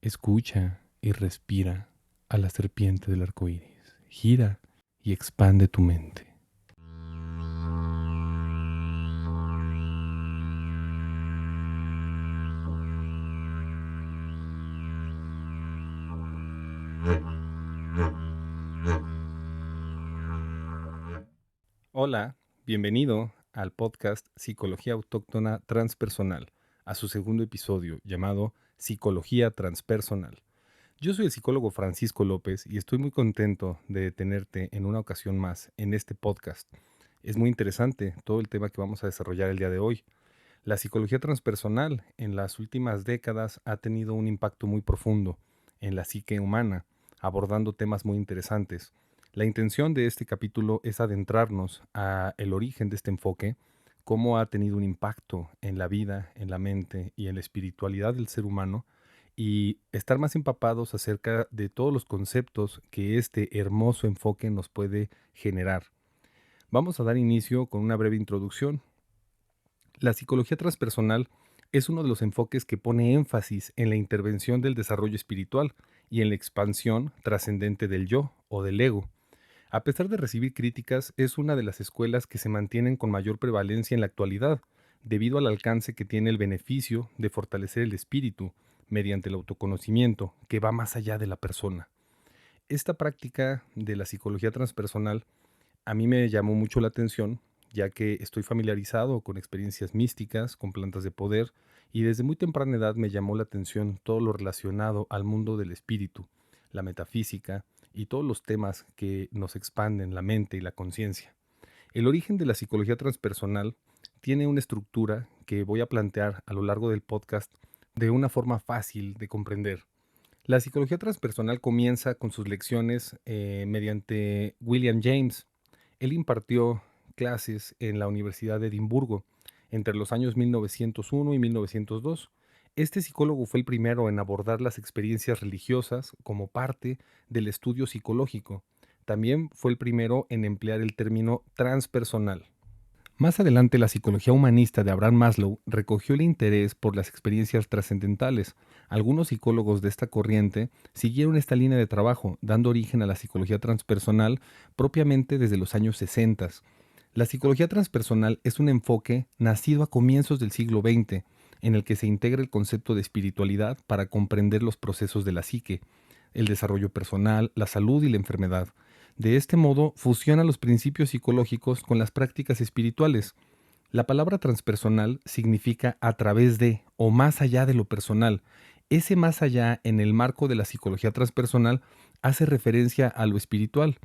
Escucha y respira a la serpiente del arco iris. Gira y expande tu mente. Hola, bienvenido al podcast Psicología Autóctona Transpersonal, a su segundo episodio llamado Psicología Transpersonal. Yo soy el psicólogo Francisco López y estoy muy contento de tenerte en una ocasión más en este podcast. Es muy interesante todo el tema que vamos a desarrollar el día de hoy. La psicología transpersonal en las últimas décadas ha tenido un impacto muy profundo en la psique humana, abordando temas muy interesantes. La intención de este capítulo es adentrarnos a el origen de este enfoque, cómo ha tenido un impacto en la vida, en la mente y en la espiritualidad del ser humano, y estar más empapados acerca de todos los conceptos que este hermoso enfoque nos puede generar. Vamos a dar inicio con una breve introducción. La psicología transpersonal es uno de los enfoques que pone énfasis en la intervención del desarrollo espiritual y en la expansión trascendente del yo o del ego. A pesar de recibir críticas, es una de las escuelas que se mantienen con mayor prevalencia en la actualidad, debido al alcance que tiene el beneficio de fortalecer el espíritu mediante el autoconocimiento, que va más allá de la persona. Esta práctica de la psicología transpersonal a mí me llamó mucho la atención, ya que estoy familiarizado con experiencias místicas, con plantas de poder, y desde muy temprana edad me llamó la atención todo lo relacionado al mundo del espíritu, la metafísica y todos los temas que nos expanden la mente y la conciencia. El origen de la psicología transpersonal tiene una estructura que voy a plantear a lo largo del podcast de una forma fácil de comprender. La psicología transpersonal comienza con sus lecciones mediante William James. Él impartió clases en la Universidad de Edimburgo entre los años 1901 y 1902. Este psicólogo fue el primero en abordar las experiencias religiosas como parte del estudio psicológico. También fue el primero en emplear el término transpersonal. Más adelante, la psicología humanista de Abraham Maslow recogió el interés por las experiencias trascendentales. Algunos psicólogos de esta corriente siguieron esta línea de trabajo, dando origen a la psicología transpersonal propiamente desde los años 60. La psicología transpersonal es un enfoque nacido a comienzos del siglo XX, en el que se integra el concepto de espiritualidad para comprender los procesos de la psique, el desarrollo personal, la salud y la enfermedad. De este modo, fusiona los principios psicológicos con las prácticas espirituales. La palabra transpersonal significa a través de o más allá de lo personal. Ese más allá en el marco de la psicología transpersonal hace referencia a lo espiritual,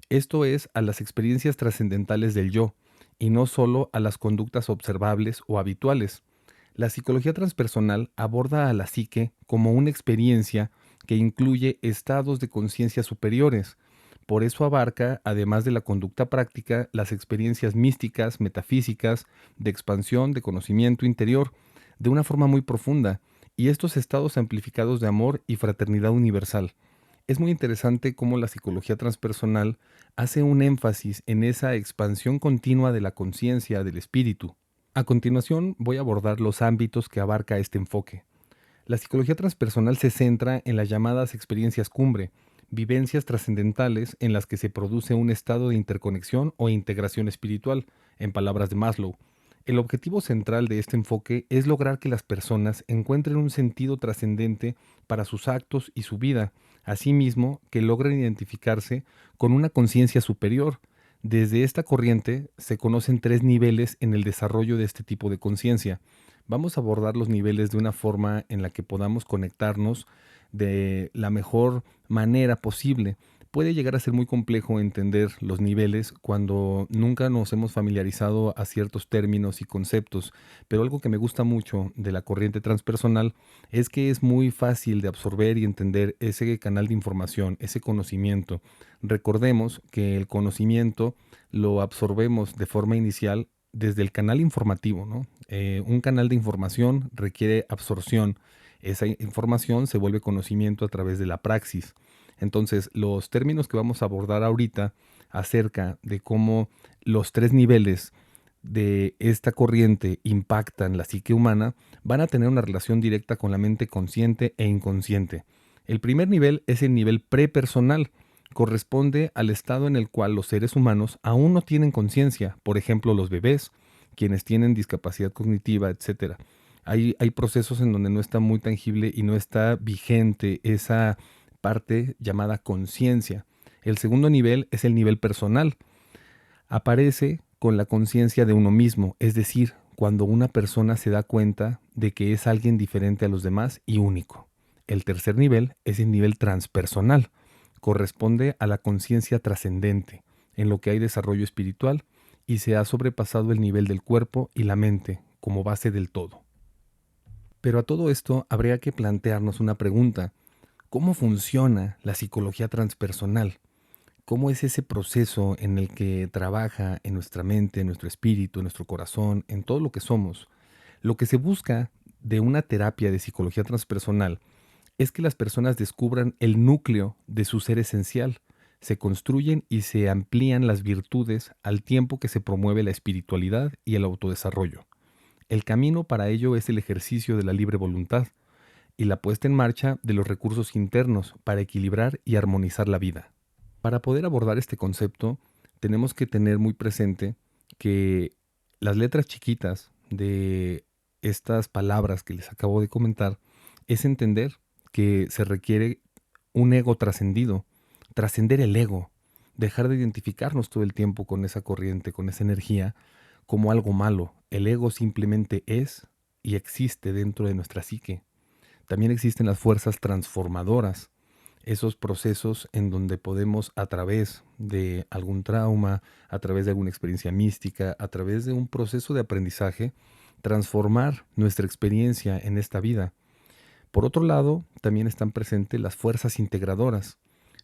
esto es, a las experiencias trascendentales del yo, y no solo a las conductas observables o habituales. La psicología transpersonal aborda a la psique como una experiencia que incluye estados de conciencia superiores. Por eso abarca, además de la conducta práctica, las experiencias místicas, metafísicas, de expansión, de conocimiento interior, de una forma muy profunda, y estos estados amplificados de amor y fraternidad universal. Es muy interesante cómo la psicología transpersonal hace un énfasis en esa expansión continua de la conciencia, del espíritu. A continuación voy a abordar los ámbitos que abarca este enfoque. La psicología transpersonal se centra en las llamadas experiencias cumbre, vivencias trascendentales en las que se produce un estado de interconexión o integración espiritual, en palabras de Maslow. El objetivo central de este enfoque es lograr que las personas encuentren un sentido trascendente para sus actos y su vida, asimismo que logren identificarse con una conciencia superior. Desde esta corriente se conocen tres niveles en el desarrollo de este tipo de conciencia. Vamos a abordar los niveles de una forma en la que podamos conectarnos de la mejor manera posible. Puede llegar a ser muy complejo entender los niveles cuando nunca nos hemos familiarizado a ciertos términos y conceptos, pero algo que me gusta mucho de la corriente transpersonal es que es muy fácil de absorber y entender ese canal de información, ese conocimiento. Recordemos que el conocimiento lo absorbemos de forma inicial desde el canal informativo, ¿no? Un canal de información requiere absorción. Esa información se vuelve conocimiento a través de la praxis. Entonces, los términos que vamos a abordar ahorita acerca de cómo los tres niveles de esta corriente impactan la psique humana, van a tener una relación directa con la mente consciente e inconsciente. El primer nivel es el nivel prepersonal. Corresponde al estado en el cual los seres humanos aún no tienen conciencia, por ejemplo los bebés, quienes tienen discapacidad cognitiva, etcétera. Hay procesos en donde no está muy tangible y no está vigente esa parte llamada conciencia. El segundo nivel es el nivel personal. Aparece con la conciencia de uno mismo, es decir, cuando una persona se da cuenta de que es alguien diferente a los demás y único. El tercer nivel es el nivel transpersonal. Corresponde a la conciencia trascendente, en lo que hay desarrollo espiritual y se ha sobrepasado el nivel del cuerpo y la mente como base del todo. Pero a todo esto habría que plantearnos una pregunta. ¿Cómo funciona la psicología transpersonal? ¿Cómo es ese proceso en el que trabaja en nuestra mente, en nuestro espíritu, en nuestro corazón, en todo lo que somos? Lo que se busca de una terapia de psicología transpersonal es que las personas descubran el núcleo de su ser esencial, se construyen y se amplían las virtudes al tiempo que se promueve la espiritualidad y el autodesarrollo. El camino para ello es el ejercicio de la libre voluntad y la puesta en marcha de los recursos internos para equilibrar y armonizar la vida. Para poder abordar este concepto, tenemos que tener muy presente que las letras chiquitas de estas palabras que les acabo de comentar es entender que se requiere un ego trascendido, trascender el ego, dejar de identificarnos todo el tiempo con esa corriente, con esa energía, como algo malo. El ego simplemente es y existe dentro de nuestra psique. También existen las fuerzas transformadoras, esos procesos en donde podemos a través de algún trauma, a través de alguna experiencia mística, a través de un proceso de aprendizaje, transformar nuestra experiencia en esta vida. Por otro lado, también están presentes las fuerzas integradoras.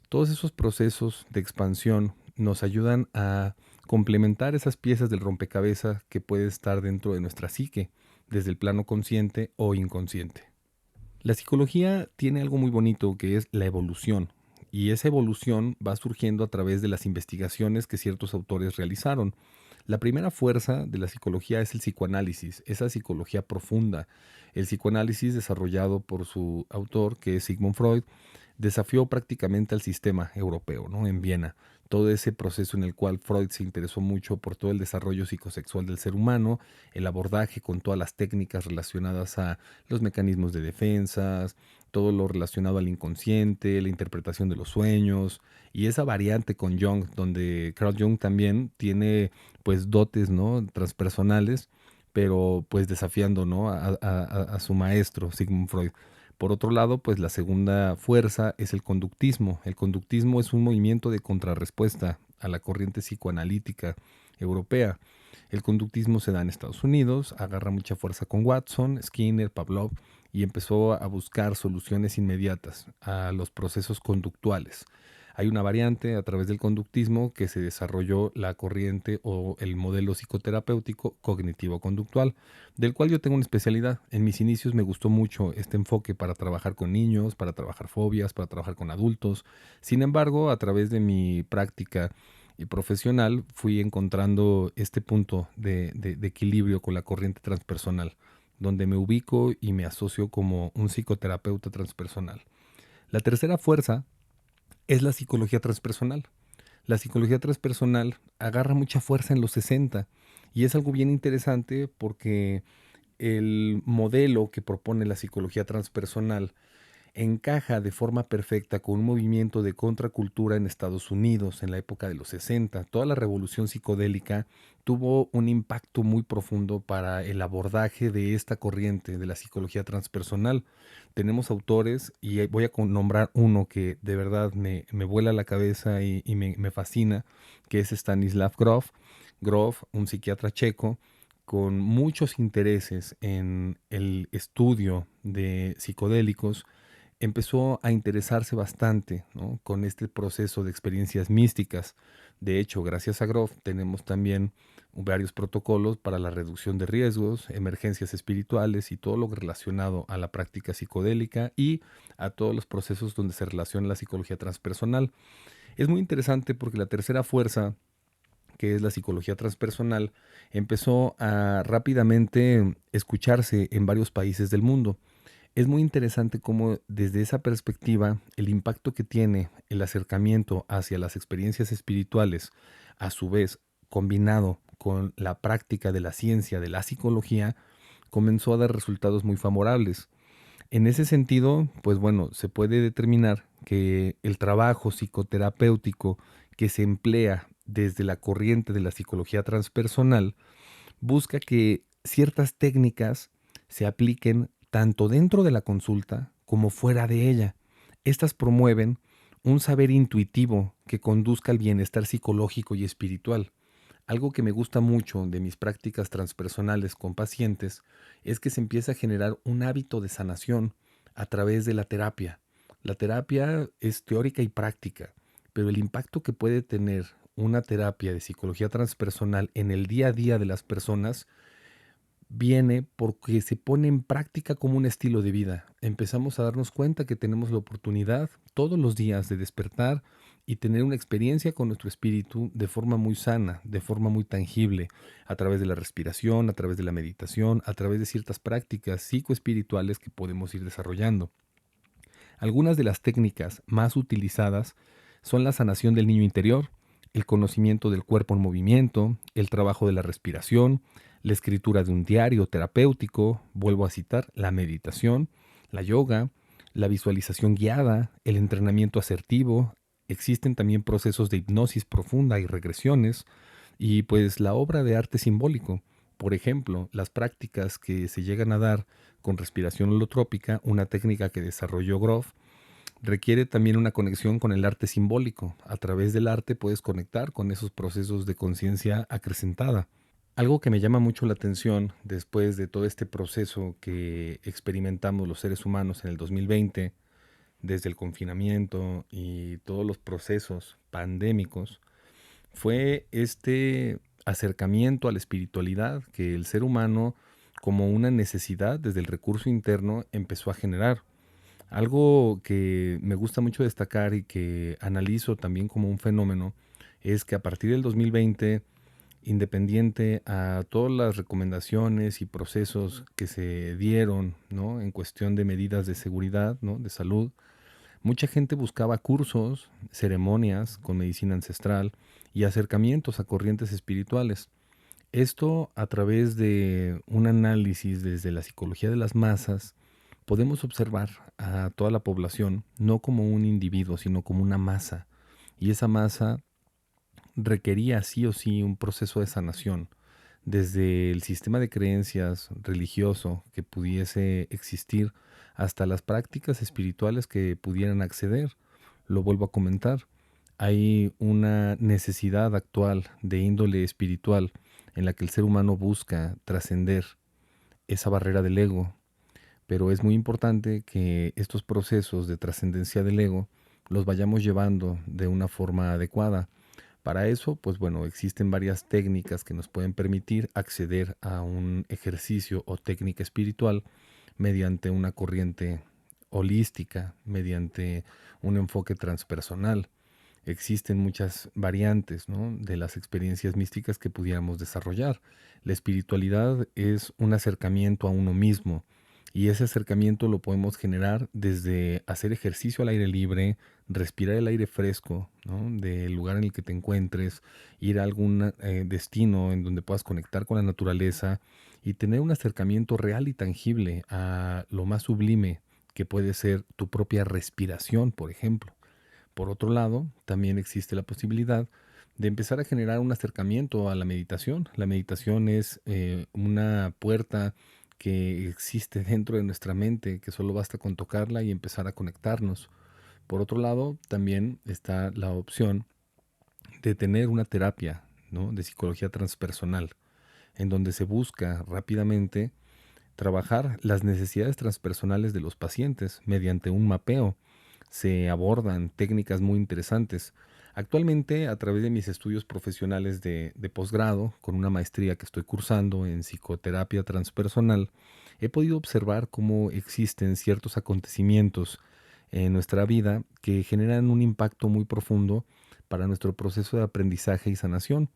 Todos esos procesos de expansión nos ayudan a complementar esas piezas del rompecabezas que puede estar dentro de nuestra psique, desde el plano consciente o inconsciente. La psicología tiene algo muy bonito que es la evolución, y esa evolución va surgiendo a través de las investigaciones que ciertos autores realizaron. La primera fuerza de la psicología es el psicoanálisis, esa psicología profunda. El psicoanálisis desarrollado por su autor, que es Sigmund Freud, desafió prácticamente al sistema europeo, ¿no? En Viena. Todo ese proceso en el cual Freud se interesó mucho por todo el desarrollo psicosexual del ser humano, el abordaje con todas las técnicas relacionadas a los mecanismos de defensas, todo lo relacionado al inconsciente, la interpretación de los sueños y esa variante con Jung, donde Carl Jung también tiene pues dotes, ¿no? Transpersonales, pero pues desafiando, ¿no? A su maestro, Sigmund Freud. Por otro lado, pues la segunda fuerza es el conductismo. El conductismo es un movimiento de contrarrespuesta a la corriente psicoanalítica europea. El conductismo se da en Estados Unidos, agarra mucha fuerza con Watson, Skinner, Pavlov y empezó a buscar soluciones inmediatas a los procesos conductuales. Hay una variante a través del conductismo que se desarrolló la corriente o el modelo psicoterapéutico cognitivo-conductual, del cual yo tengo una especialidad. En mis inicios me gustó mucho este enfoque para trabajar con niños, para trabajar fobias, para trabajar con adultos. Sin embargo, a través de mi práctica y profesional fui encontrando este punto de equilibrio con la corriente transpersonal, donde me ubico y me asocio como un psicoterapeuta transpersonal. La tercera fuerza es la psicología transpersonal. La psicología transpersonal agarra mucha fuerza en los 60 y es algo bien interesante porque el modelo que propone la psicología transpersonal encaja de forma perfecta con un movimiento de contracultura en Estados Unidos en la época de los 60. Toda la revolución psicodélica tuvo un impacto muy profundo para el abordaje de esta corriente de la psicología transpersonal. Tenemos autores y voy a nombrar uno que de verdad me vuela la cabeza y me fascina, que es Stanislav Grof. Grof, un psiquiatra checo, con muchos intereses en el estudio de psicodélicos, empezó a interesarse bastante, ¿no? Con este proceso de experiencias místicas. De hecho, gracias a Grof tenemos también varios protocolos para la reducción de riesgos, emergencias espirituales y todo lo relacionado a la práctica psicodélica y a todos los procesos donde se relaciona la psicología transpersonal. Es muy interesante porque la tercera fuerza que es la psicología transpersonal, empezó a rápidamente escucharse en varios países del mundo. Es muy interesante cómo desde esa perspectiva el impacto que tiene el acercamiento hacia las experiencias espirituales, a su vez combinado con la práctica de la ciencia de la psicología, comenzó a dar resultados muy favorables. En ese sentido, pues bueno, se puede determinar que el trabajo psicoterapéutico que se emplea desde la corriente de la psicología transpersonal busca que ciertas técnicas se apliquen tanto dentro de la consulta como fuera de ella. Estas promueven un saber intuitivo que conduzca al bienestar psicológico y espiritual. Algo que me gusta mucho de mis prácticas transpersonales con pacientes es que se empieza a generar un hábito de sanación a través de la terapia. La terapia es teórica y práctica, pero el impacto que puede tener una terapia de psicología transpersonal en el día a día de las personas viene porque se pone en práctica como un estilo de vida. Empezamos a darnos cuenta que tenemos la oportunidad todos los días de despertar y tener una experiencia con nuestro espíritu de forma muy sana, de forma muy tangible, a través de la respiración, a través de la meditación, a través de ciertas prácticas psicoespirituales que podemos ir desarrollando. Algunas de las técnicas más utilizadas son la sanación del niño interior, el conocimiento del cuerpo en movimiento, el trabajo de la respiración, la escritura de un diario terapéutico, vuelvo a citar, la meditación, la yoga, la visualización guiada, el entrenamiento asertivo. Existen también procesos de hipnosis profunda y regresiones, y pues la obra de arte simbólico. Por ejemplo, las prácticas que se llegan a dar con respiración holotrópica, una técnica que desarrolló Grof, requiere también una conexión con el arte simbólico. A través del arte puedes conectar con esos procesos de conciencia acrecentada. Algo que me llama mucho la atención después de todo este proceso que experimentamos los seres humanos en el 2020, desde el confinamiento y todos los procesos pandémicos, fue este acercamiento a la espiritualidad que el ser humano, como una necesidad desde el recurso interno, empezó a generar. Algo que me gusta mucho destacar y que analizo también como un fenómeno es que a partir del 2020, independiente a todas las recomendaciones y procesos que se dieron, ¿no?, en cuestión de medidas de seguridad, ¿no?, de salud, mucha gente buscaba cursos, ceremonias con medicina ancestral y acercamientos a corrientes espirituales. Esto a través de un análisis desde la psicología de las masas, podemos observar a toda la población no como un individuo, sino como una masa. Y esa masa requería sí o sí un proceso de sanación, desde el sistema de creencias religioso que pudiese existir hasta las prácticas espirituales que pudieran acceder. Lo vuelvo a comentar. Hay una necesidad actual de índole espiritual en la que el ser humano busca trascender esa barrera del ego, pero es muy importante que estos procesos de trascendencia del ego los vayamos llevando de una forma adecuada. Para eso, pues bueno, existen varias técnicas que nos pueden permitir acceder a un ejercicio o técnica espiritual mediante una corriente holística, mediante un enfoque transpersonal. Existen muchas variantes, ¿no?, de las experiencias místicas que pudiéramos desarrollar. La espiritualidad es un acercamiento a uno mismo, y ese acercamiento lo podemos generar desde hacer ejercicio al aire libre, respirar el aire fresco, ¿no?, del lugar en el que te encuentres, ir a algún destino en donde puedas conectar con la naturaleza y tener un acercamiento real y tangible a lo más sublime que puede ser tu propia respiración, por ejemplo. Por otro lado, también existe la posibilidad de empezar a generar un acercamiento a la meditación. La meditación es una puerta que existe dentro de nuestra mente, que solo basta con tocarla y empezar a conectarnos. Por otro lado, también está la opción de tener una terapia, ¿no?, de psicología transpersonal, en donde se busca rápidamente trabajar las necesidades transpersonales de los pacientes mediante un mapeo. Se abordan técnicas muy interesantes. Actualmente, a través de mis estudios profesionales de posgrado, con una maestría que estoy cursando en psicoterapia transpersonal, he podido observar cómo existen ciertos acontecimientos en nuestra vida que generan un impacto muy profundo para nuestro proceso de aprendizaje y sanación.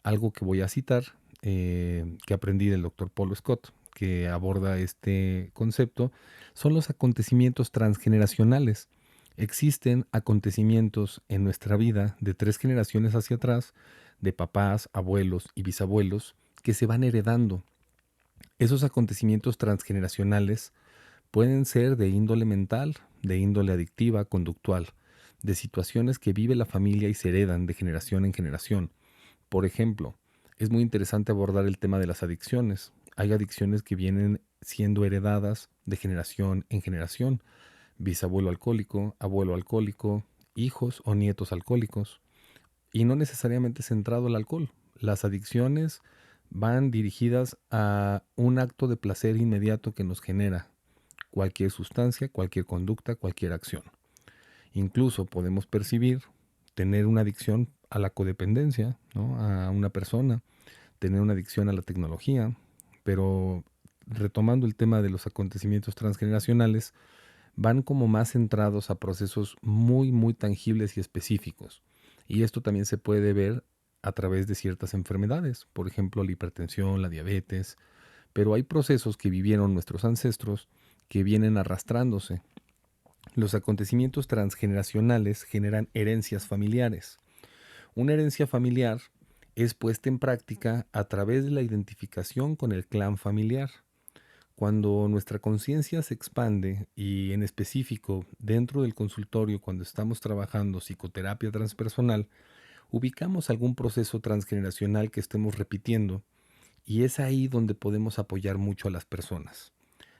Algo que voy a citar, que aprendí del doctor Paul Scott, que aborda este concepto, son los acontecimientos transgeneracionales. Existen acontecimientos en nuestra vida de 3 generaciones hacia atrás, de papás, abuelos y bisabuelos, que se van heredando. Esos acontecimientos transgeneracionales pueden ser de índole mental, de índole adictiva, conductual, de situaciones que vive la familia y se heredan de generación en generación. Por ejemplo, es muy interesante abordar el tema de las adicciones. Hay adicciones que vienen siendo heredadas de generación en generación. Bisabuelo alcohólico, abuelo alcohólico, hijos o nietos alcohólicos. Y no necesariamente centrado al alcohol. Las adicciones van dirigidas a un acto de placer inmediato que nos genera cualquier sustancia, cualquier conducta, cualquier acción. Incluso podemos percibir, tener una adicción a la codependencia, ¿no? A una persona, tener una adicción a la tecnología, pero retomando el tema de los acontecimientos transgeneracionales, van como más centrados a procesos muy, muy tangibles y específicos. Y esto también se puede ver a través de ciertas enfermedades, por ejemplo, la hipertensión, la diabetes, pero hay procesos que vivieron nuestros ancestros que vienen arrastrándose. Los acontecimientos transgeneracionales generan herencias familiares. Una herencia familiar es puesta en práctica a través de la identificación con el clan familiar. Cuando nuestra conciencia se expande y en específico dentro del consultorio cuando estamos trabajando psicoterapia transpersonal, ubicamos algún proceso transgeneracional que estemos repitiendo y es ahí donde podemos apoyar mucho a las personas.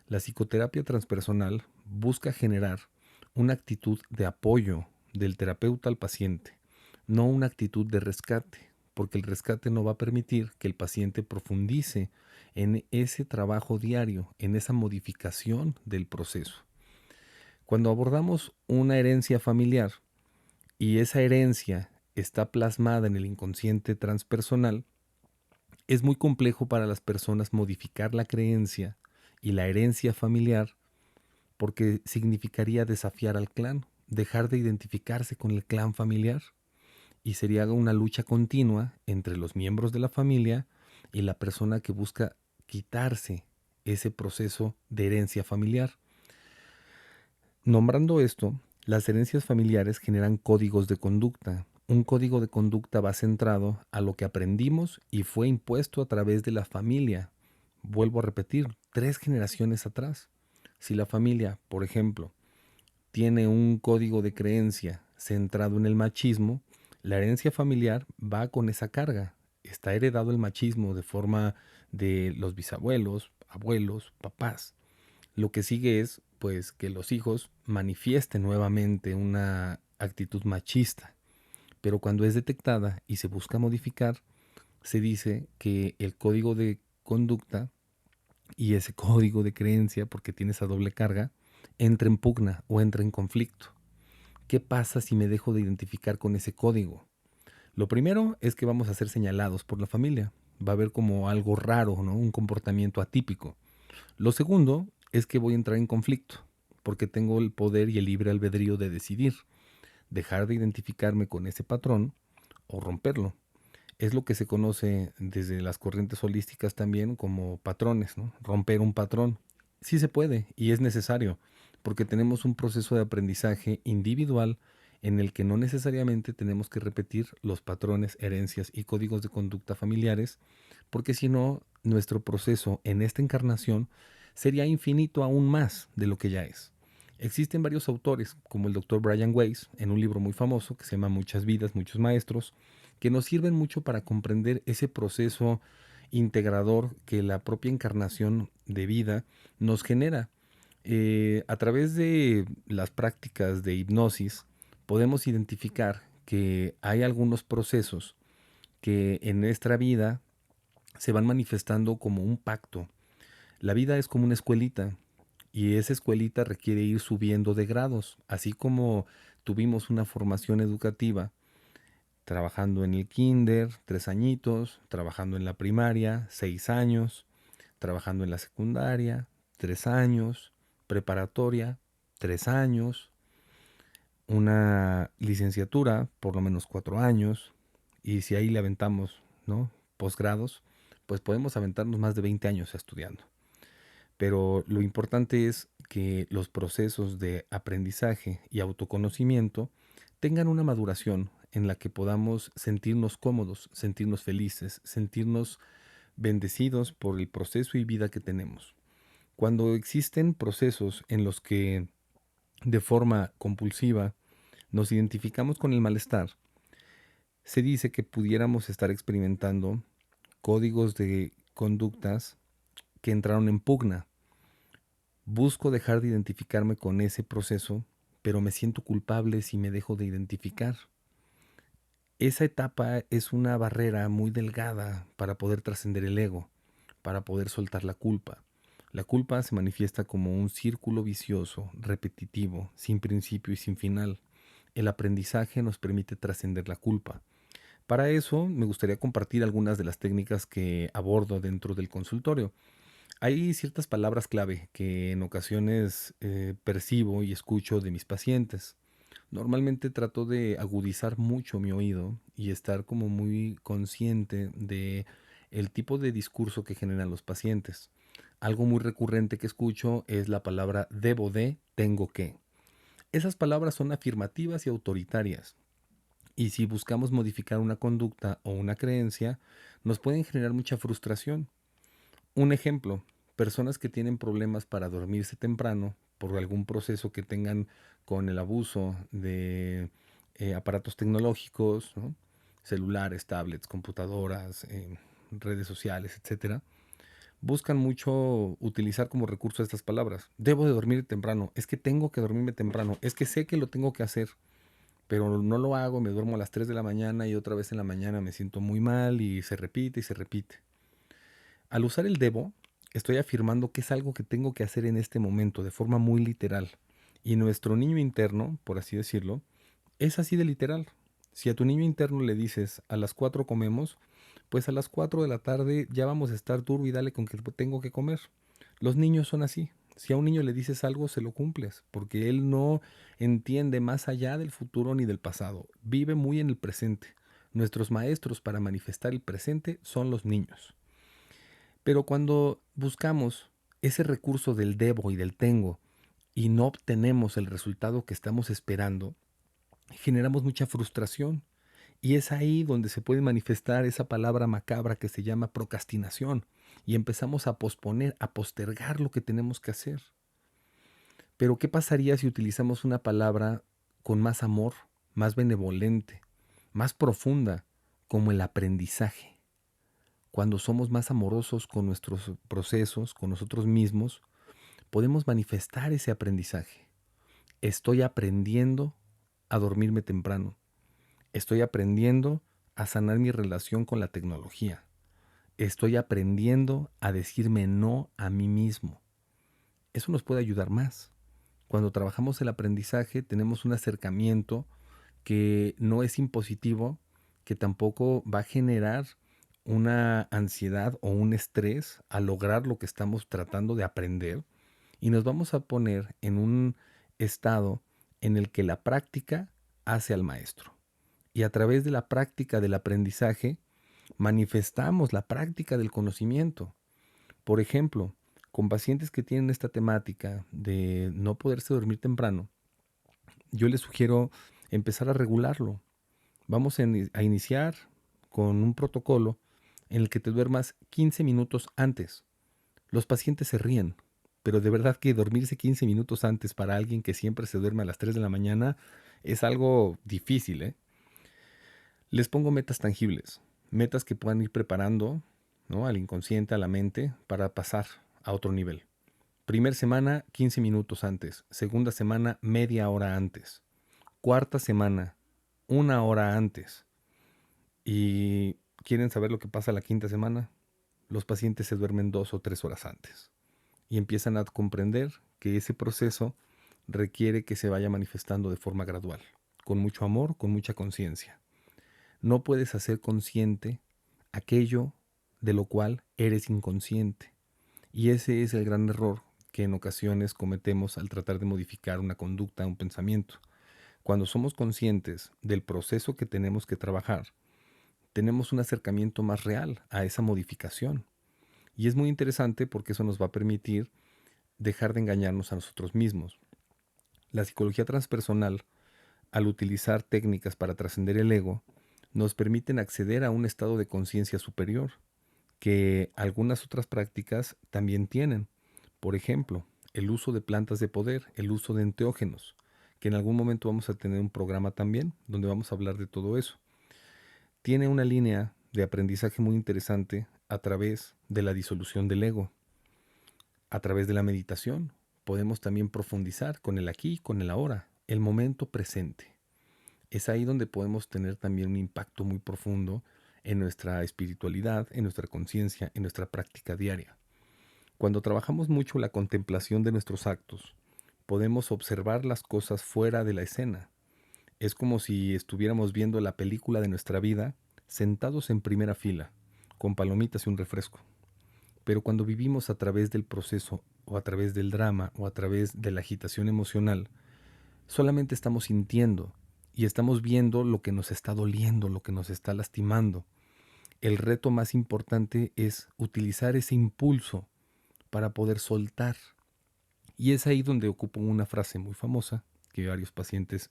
La psicoterapia transpersonal busca generar una actitud de apoyo del terapeuta al paciente, no una actitud de rescate, porque el rescate no va a permitir que el paciente profundice en ese trabajo diario, en esa modificación del proceso. Cuando abordamos una herencia familiar y esa herencia está plasmada en el inconsciente transpersonal, es muy complejo para las personas modificar la creencia y la herencia familiar porque significaría desafiar al clan, dejar de identificarse con el clan familiar y sería una lucha continua entre los miembros de la familia y la persona que busca quitarse ese proceso de herencia familiar. Nombrando esto, las herencias familiares generan códigos de conducta. Un código de conducta va centrado a lo que aprendimos y fue impuesto a través de la familia. Vuelvo a repetir, 3 generaciones atrás. Si la familia, por ejemplo, tiene un código de creencia centrado en el machismo, la herencia familiar va con esa carga. Está heredado el machismo de forma de los bisabuelos, abuelos, papás. Lo que sigue es, pues, que los hijos manifiesten nuevamente una actitud machista. Pero cuando es detectada y se busca modificar, se dice que el código de conducta y ese código de creencia, porque tiene esa doble carga, entra en pugna o entra en conflicto. ¿Qué pasa si me dejo de identificar con ese código? Lo primero es que vamos a ser señalados por la familia. Va a haber como algo raro, ¿no? Un comportamiento atípico. Lo segundo es que voy a entrar en conflicto, porque tengo el poder y el libre albedrío de decidir, dejar de identificarme con ese patrón o romperlo. Es lo que se conoce desde las corrientes holísticas también como patrones, ¿no? Romper un patrón. Sí se puede y es necesario, porque tenemos un proceso de aprendizaje individual en el que no necesariamente tenemos que repetir los patrones, herencias y códigos de conducta familiares, porque si no, nuestro proceso en esta encarnación sería infinito aún más de lo que ya es. Existen varios autores, como el doctor Brian Weiss, en un libro muy famoso que se llama Muchas vidas, muchos maestros, que nos sirven mucho para comprender ese proceso integrador que la propia encarnación de vida nos genera. A través de las prácticas de hipnosis podemos identificar que hay algunos procesos que en nuestra vida se van manifestando como un pacto. La vida es como una escuelita y esa escuelita requiere ir subiendo de grados, así como tuvimos una formación educativa trabajando en el kinder, 3 añitos, trabajando en la primaria, 6 años, trabajando en la secundaria, 3 años, preparatoria, 3 años, una licenciatura, por lo menos 4 años, y si ahí le aventamos ¿no? Posgrados, pues podemos aventarnos más de 20 años estudiando. Pero lo importante es que los procesos de aprendizaje y autoconocimiento tengan una maduración en la que podamos sentirnos cómodos, sentirnos felices, sentirnos bendecidos por el proceso y vida que tenemos. Cuando existen procesos en los que de forma compulsiva nos identificamos con el malestar, se dice que pudiéramos estar experimentando códigos de conductas que entraron en pugna. Busco dejar de identificarme con ese proceso, pero me siento culpable si me dejo de identificar. Esa etapa es una barrera muy delgada para poder trascender el ego, para poder soltar la culpa. La culpa se manifiesta como un círculo vicioso, repetitivo, sin principio y sin final. El aprendizaje nos permite trascender la culpa. Para eso me gustaría compartir algunas de las técnicas que abordo dentro del consultorio. Hay ciertas palabras clave que en ocasiones percibo y escucho de mis pacientes. Normalmente trato de agudizar mucho mi oído y estar como muy consciente de el tipo de discurso que generan los pacientes. Algo muy recurrente que escucho es la palabra debo de, tengo que. Esas palabras son afirmativas y autoritarias. Y si buscamos modificar una conducta o una creencia, nos pueden generar mucha frustración. Un ejemplo, personas que tienen problemas para dormirse temprano por algún proceso que tengan con el abuso de aparatos tecnológicos, ¿no? Celulares, tablets, computadoras, redes sociales, etcétera, buscan mucho utilizar como recurso estas palabras. Debo de dormir temprano, es que tengo que dormirme temprano, es que sé que lo tengo que hacer, pero no lo hago, me duermo a las 3 de la mañana y otra vez en la mañana me siento muy mal y se repite y se repite. Al usar el debo, estoy afirmando que es algo que tengo que hacer en este momento, de forma muy literal. Y nuestro niño interno, por así decirlo, es así de literal. Si a tu niño interno le dices a las 4 comemos, pues a las 4 de la tarde ya vamos a estar duro y dale con que tengo que comer. Los niños son así. Si a un niño le dices algo, se lo cumples, porque él no entiende más allá del futuro ni del pasado. Vive muy en el presente. Nuestros maestros para manifestar el presente son los niños. Pero cuando buscamos ese recurso del debo y del tengo y no obtenemos el resultado que estamos esperando, generamos mucha frustración. Y es ahí donde se puede manifestar esa palabra macabra que se llama procrastinación. Y empezamos a posponer, a postergar lo que tenemos que hacer. Pero ¿qué pasaría si utilizamos una palabra con más amor, más benevolente, más profunda, como el aprendizaje? Cuando somos más amorosos con nuestros procesos, con nosotros mismos, podemos manifestar ese aprendizaje. Estoy aprendiendo a dormirme temprano. Estoy aprendiendo a sanar mi relación con la tecnología. Estoy aprendiendo a decirme no a mí mismo. Eso nos puede ayudar más. Cuando trabajamos el aprendizaje tenemos un acercamiento que no es impositivo, que tampoco va a generar una ansiedad o un estrés al lograr lo que estamos tratando de aprender, y nos vamos a poner en un estado en el que la práctica hace al maestro. Y a través de la práctica del aprendizaje manifestamos la práctica del conocimiento. Por ejemplo, con pacientes que tienen esta temática de no poderse dormir temprano, yo les sugiero empezar a regularlo. Vamos a iniciar con un protocolo en el que te duermas 15 minutos antes. Los pacientes se ríen, pero de verdad que dormirse 15 minutos antes para alguien que siempre se duerme a las 3 de la mañana es algo difícil, ¿eh? Les pongo metas tangibles, metas que puedan ir preparando, ¿no?, al inconsciente, a la mente, para pasar a otro nivel. Primer semana, 15 minutos antes. Segunda semana, media hora antes. Cuarta semana, una hora antes. ¿Y quieren saber lo que pasa la quinta semana? Los pacientes se duermen 2 o 3 horas antes y empiezan a comprender que ese proceso requiere que se vaya manifestando de forma gradual, con mucho amor, con mucha conciencia. No puedes hacer consciente aquello de lo cual eres inconsciente. Y ese es el gran error que en ocasiones cometemos al tratar de modificar una conducta, un pensamiento. Cuando somos conscientes del proceso que tenemos que trabajar, tenemos un acercamiento más real a esa modificación. Y es muy interesante porque eso nos va a permitir dejar de engañarnos a nosotros mismos. La psicología transpersonal, al utilizar técnicas para trascender el ego, nos permiten acceder a un estado de conciencia superior que algunas otras prácticas también tienen. Por ejemplo, el uso de plantas de poder, el uso de enteógenos, que en algún momento vamos a tener un programa también donde vamos a hablar de todo eso. Tiene una línea de aprendizaje muy interesante a través de la disolución del ego. A través de la meditación podemos también profundizar con el aquí, con el ahora, el momento presente. Es ahí donde podemos tener también un impacto muy profundo en nuestra espiritualidad, en nuestra conciencia, en nuestra práctica diaria. Cuando trabajamos mucho la contemplación de nuestros actos, podemos observar las cosas fuera de la escena. Es como si estuviéramos viendo la película de nuestra vida sentados en primera fila, con palomitas y un refresco. Pero cuando vivimos a través del proceso o a través del drama o a través de la agitación emocional, solamente estamos sintiendo y estamos viendo lo que nos está doliendo, lo que nos está lastimando. El reto más importante es utilizar ese impulso para poder soltar. Y es ahí donde ocupo una frase muy famosa que a varios pacientes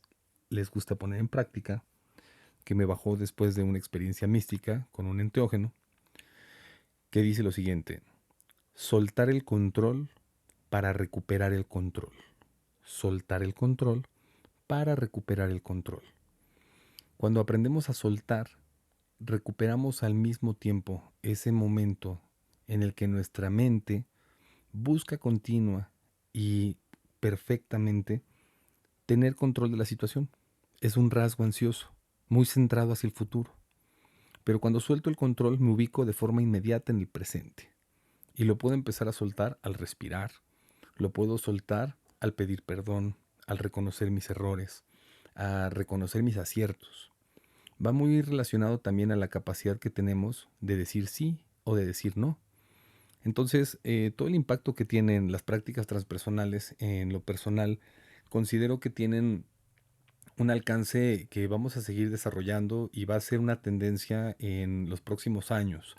les gusta poner en práctica, que me bajó después de una experiencia mística con un enteógeno, que dice lo siguiente: soltar el control para recuperar el control. Soltar el control para recuperar el control. Cuando aprendemos a soltar, recuperamos al mismo tiempo ese momento en el que nuestra mente busca continua y perfectamente tener control de la situación. Es un rasgo ansioso, muy centrado hacia el futuro. Pero cuando suelto el control me ubico de forma inmediata en el presente. Y lo puedo empezar a soltar al respirar, lo puedo soltar al pedir perdón, al reconocer mis errores, a reconocer mis aciertos. Va muy relacionado también a la capacidad que tenemos de decir sí o de decir no. Entonces, todo el impacto que tienen las prácticas transpersonales en lo personal, considero que tienen un alcance que vamos a seguir desarrollando y va a ser una tendencia en los próximos años.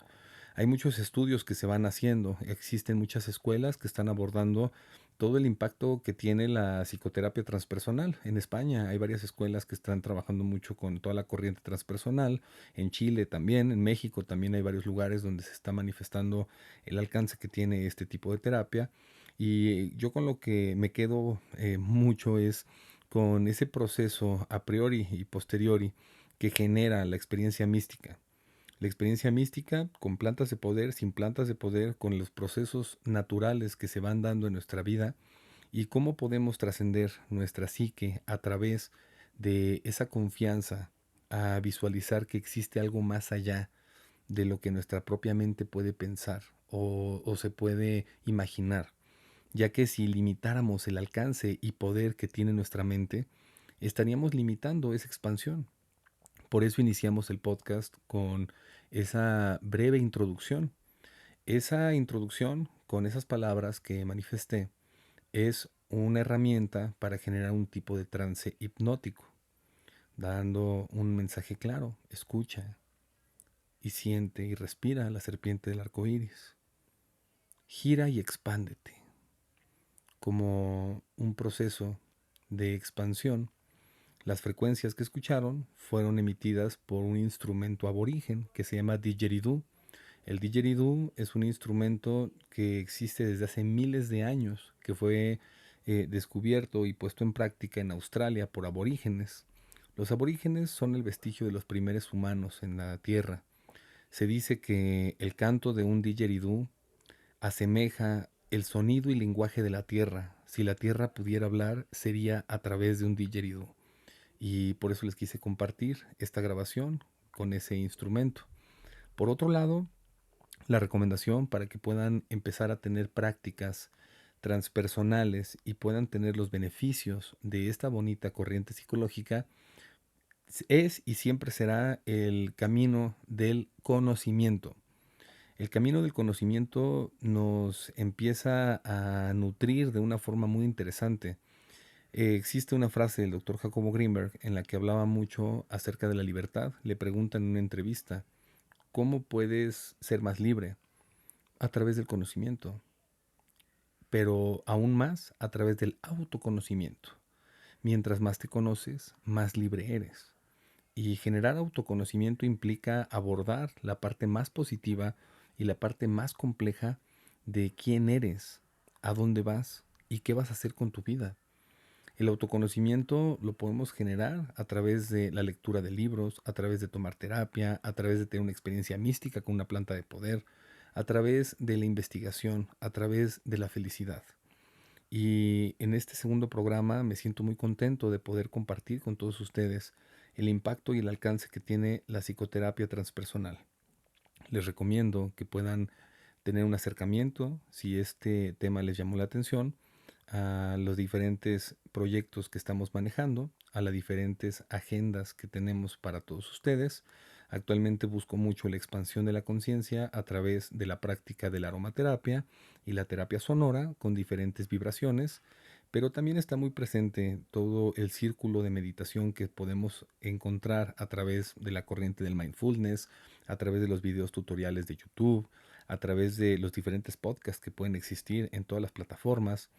Hay muchos estudios que se van haciendo, existen muchas escuelas que están abordando todo el impacto que tiene la psicoterapia transpersonal. En España hay varias escuelas que están trabajando mucho con toda la corriente transpersonal, en Chile también, en México también hay varios lugares donde se está manifestando el alcance que tiene este tipo de terapia. Y yo con lo que me quedo mucho es con ese proceso a priori y posteriori que genera la experiencia mística. La experiencia mística con plantas de poder, sin plantas de poder, con los procesos naturales que se van dando en nuestra vida y cómo podemos trascender nuestra psique a través de esa confianza a visualizar que existe algo más allá de lo que nuestra propia mente puede pensar o se puede imaginar, ya que si limitáramos el alcance y poder que tiene nuestra mente, estaríamos limitando esa expansión. Por eso iniciamos el podcast con esa breve introducción. Esa introducción, con esas palabras que manifesté, es una herramienta para generar un tipo de trance hipnótico, dando un mensaje claro: escucha y siente y respira la serpiente del arco iris. Gira y expándete. Como un proceso de expansión, las frecuencias que escucharon fueron emitidas por un instrumento aborigen que se llama didgeridoo. El didgeridoo es un instrumento que existe desde hace miles de años, que fue descubierto y puesto en práctica en Australia por aborígenes. Los aborígenes son el vestigio de los primeros humanos en la Tierra. Se dice que el canto de un didgeridoo asemeja el sonido y lenguaje de la Tierra. Si la Tierra pudiera hablar, sería a través de un didgeridoo. Y por eso les quise compartir esta grabación con ese instrumento. Por otro lado, la recomendación para que puedan empezar a tener prácticas transpersonales y puedan tener los beneficios de esta bonita corriente psicológica es y siempre será el camino del conocimiento. El camino del conocimiento nos empieza a nutrir de una forma muy interesante. Existe una frase del doctor Jacobo Greenberg en la que hablaba mucho acerca de la libertad. Le preguntan en una entrevista, ¿cómo puedes ser más libre? A través del conocimiento, pero aún más a través del autoconocimiento. Mientras más te conoces, más libre eres. Y generar autoconocimiento implica abordar la parte más positiva y la parte más compleja de quién eres, a dónde vas y qué vas a hacer con tu vida. El autoconocimiento lo podemos generar a través de la lectura de libros, a través de tomar terapia, a través de tener una experiencia mística con una planta de poder, a través de la investigación, a través de la felicidad. Y en este segundo programa me siento muy contento de poder compartir con todos ustedes el impacto y el alcance que tiene la psicoterapia transpersonal. Les recomiendo que puedan tener un acercamiento, si este tema les llamó la atención, a los diferentes proyectos que estamos manejando, a las diferentes agendas que tenemos para todos ustedes. Actualmente busco mucho la expansión de la conciencia a través de la práctica de la aromaterapia y la terapia sonora con diferentes vibraciones, pero también está muy presente todo el círculo de meditación que podemos encontrar a través de la corriente del mindfulness, a través de los videos tutoriales de YouTube, a través de los diferentes podcasts que pueden existir en todas las plataformas.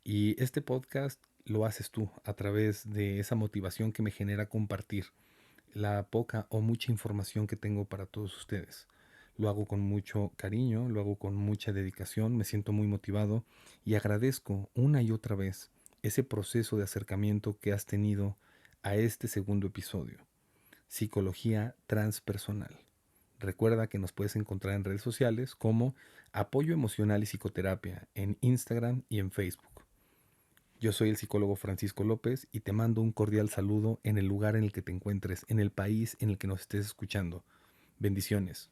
Y este podcast lo haces tú a través de esa motivación que me genera compartir la poca o mucha información que tengo para todos ustedes. Lo hago con mucho cariño, lo hago con mucha dedicación, me siento muy motivado y agradezco una y otra vez ese proceso de acercamiento que has tenido a este segundo episodio, Psicología Transpersonal. Recuerda que nos puedes encontrar en redes sociales como Apoyo Emocional y Psicoterapia en Instagram y en Facebook. Yo soy el psicólogo Francisco López y te mando un cordial saludo en el lugar en el que te encuentres, en el país en el que nos estés escuchando. Bendiciones.